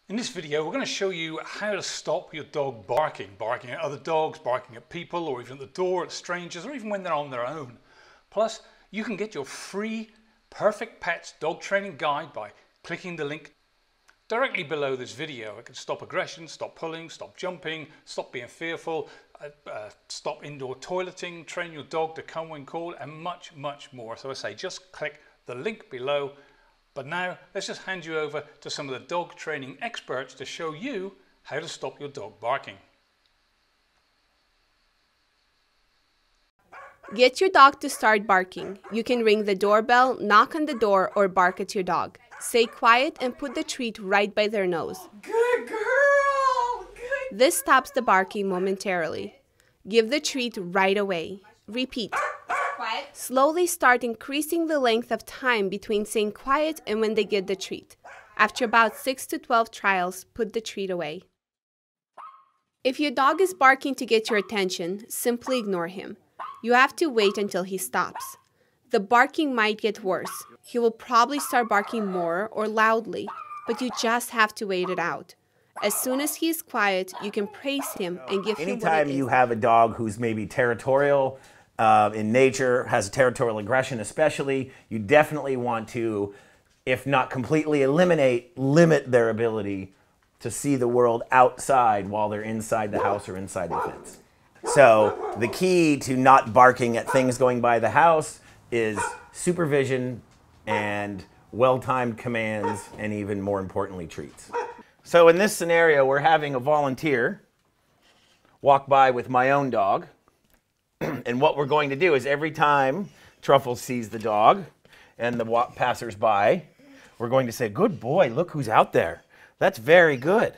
In this video, we're going to show you how to stop your dog barking at other dogs, barking at people, or even at the door, at strangers, or even when they're on their own. Plus, you can get your free Perfect Pets dog training guide by clicking the link directly below this video. It can stop aggression, stop pulling, stop jumping, stop being fearful, stop indoor toileting, train your dog to come when called, and much, much more. So I say just click the link below. But now, let's just hand you over to some of the dog training experts to show you how to stop your dog barking. Get your dog to start barking. You can ring the doorbell, knock on the door, or bark at your dog. Stay quiet and put the treat right by their nose. Good girl! Good. This stops the barking momentarily. Give the treat right away. Repeat. Quiet. Slowly start increasing the length of time between saying quiet and when they get the treat. After about 6 to 12 trials, put the treat away. If your dog is barking to get your attention, simply ignore him. You have to wait until he stops. The barking might get worse. He will probably start barking more or loudly, but you just have to wait it out. As soon as he is quiet, you can praise him and give him what it is. Anytime you have a dog who's maybe territorial, in nature, has territorial aggression especially, you definitely want to, if not completely limit their ability to see the world outside while they're inside the house or inside the fence. So the key to not barking at things going by the house is supervision and well-timed commands, and even more importantly, treats. So in this scenario, we're having a volunteer walk by with my own dog. And what we're going to do is every time Truffles sees the dog and the passers-by, we're going to say, "Good boy, look who's out there. That's very good.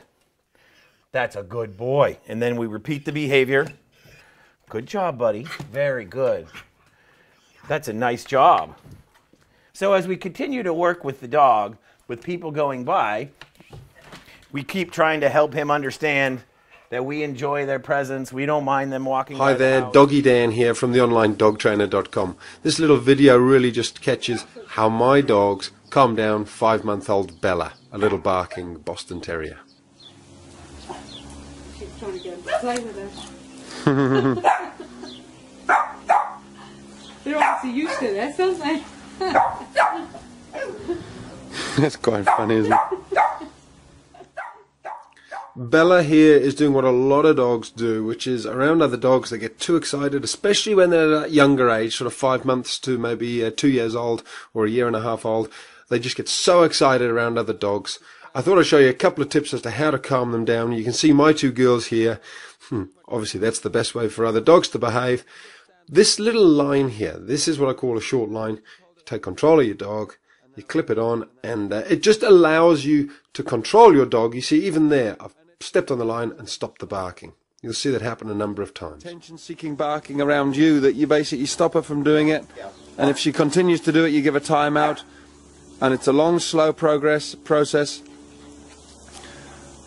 That's a good boy." And then we repeat the behavior. "Good job, buddy. Very good. That's a nice job." So as we continue to work with the dog, with people going by, we keep trying to help him understand that we enjoy their presence, we don't mind them walking by the house. Hi there, Doggy Dan here from the onlinedogtrainer.com. This little video really just catches how my dogs calm down 5-month-old Bella, a little barking Boston Terrier. She's trying to go and play with her. They're obviously used to this, aren't they? That's quite funny, isn't it? Bella here is doing what a lot of dogs do, which is around other dogs they get too excited, especially when they're at a younger age, sort of 5 months to maybe 2 years old or a year and a half old. They just get so excited around other dogs. I thought I'd show you a couple of tips as to how to calm them down. You can see my two girls here. Obviously that's the best way for other dogs to behave. This little line here, this is what I call a short line. You take control of your dog, you clip it on, and it just allows you to control your dog. You see, even there, I've stepped on the line and stopped the barking. You'll see that happen a number of times. Attention-seeking barking around you, that you basically stop her from doing it, and if she continues to do it, you give a timeout, and it's a long, slow process,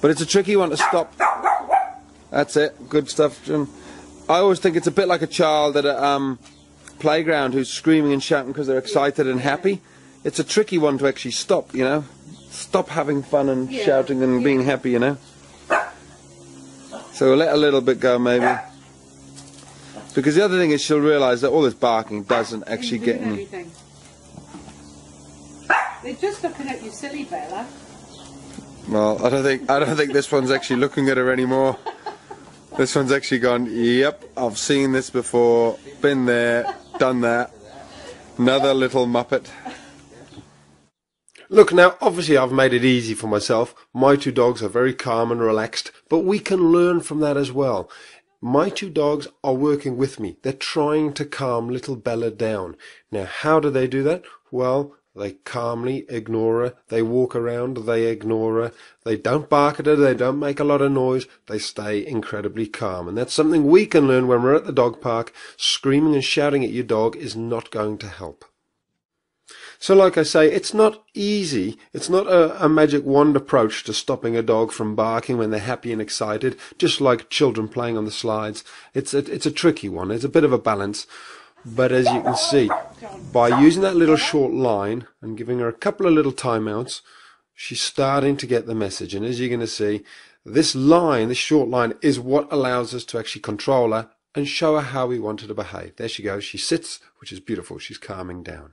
but it's a tricky one to stop. That's it, good stuff, Jim. I always think it's a bit like a child at a playground who's screaming and shouting because they're excited and happy. It's a tricky one to actually stop, you know. Stop having fun and shouting and being happy, you know. So we'll let a little bit go maybe. Because the other thing is she'll realise that all this barking doesn't actually get any. They're just looking at you, silly Bella. Well, I don't think this one's actually looking at her anymore. This one's actually gone, "Yep, I've seen this before, been there, done that." Another little muppet. Look, now, obviously I've made it easy for myself. My two dogs are very calm and relaxed, but we can learn from that as well. My two dogs are working with me. They're trying to calm little Bella down. Now, how do they do that? Well, they calmly ignore her. They walk around, they ignore her. They don't bark at her, they don't make a lot of noise. They stay incredibly calm. And that's something we can learn when we're at the dog park. Screaming and shouting at your dog is not going to help. So like I say, it's not easy. It's not a magic wand approach to stopping a dog from barking when they're happy and excited, just like children playing on the slides. It's a tricky one. It's a bit of a balance. But as you can see, by using that little short line and giving her a couple of little timeouts, She's starting to get the message, and as you're going to see, this line, this short line, is what allows us to actually control her and show her how we want her to behave. There she goes. She sits, which is beautiful. She's calming down.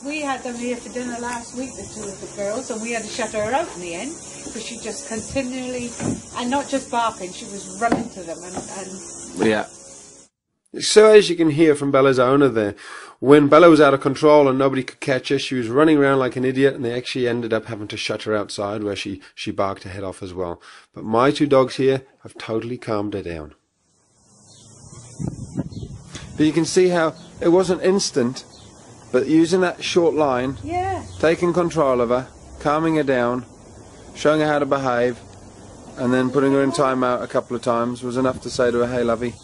We had them here for dinner last week, the two of the girls, and we had to shut her out in the end because she just continually, and not just barking, she was running to them and Yeah. So as you can hear from Bella's owner there, when Bella was out of control and nobody could catch her, she was running around like an idiot, and they actually ended up having to shut her outside where she barked her head off as well. But my two dogs here have totally calmed her down. But you can see how it wasn't instant, but using that short line, yeah. taking control of her, calming her down, showing her how to behave, and then putting her in timeout a couple of times was enough to say to her, hey lovey,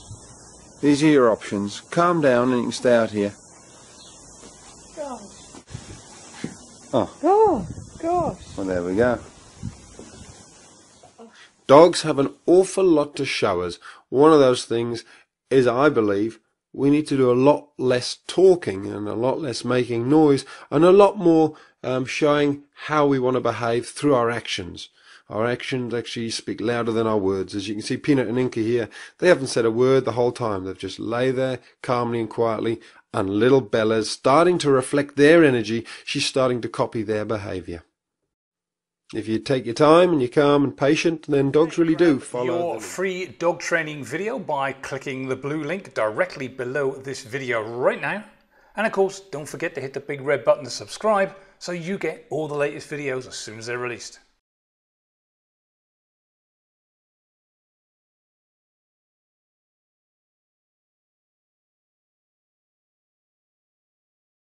these are your options. Calm down and you can stay out here. Gosh. Oh. Oh, gosh. Well, there we go. Dogs have an awful lot to show us. One of those things is, I believe, we need to do a lot less talking and a lot less making noise and a lot more showing how we want to behave through our actions. Our actions actually speak louder than our words. As you can see, Peanut and Inca here, they haven't said a word the whole time. They've just lay there calmly and quietly, and little Bella's starting to reflect their energy. She's starting to copy their behaviour. If you take your time and you're calm and patient, then dogs really do follow your free dog training video by clicking the blue link directly below this video right now. And of course, don't forget to hit the big red button to subscribe so you get all the latest videos as soon as they're released.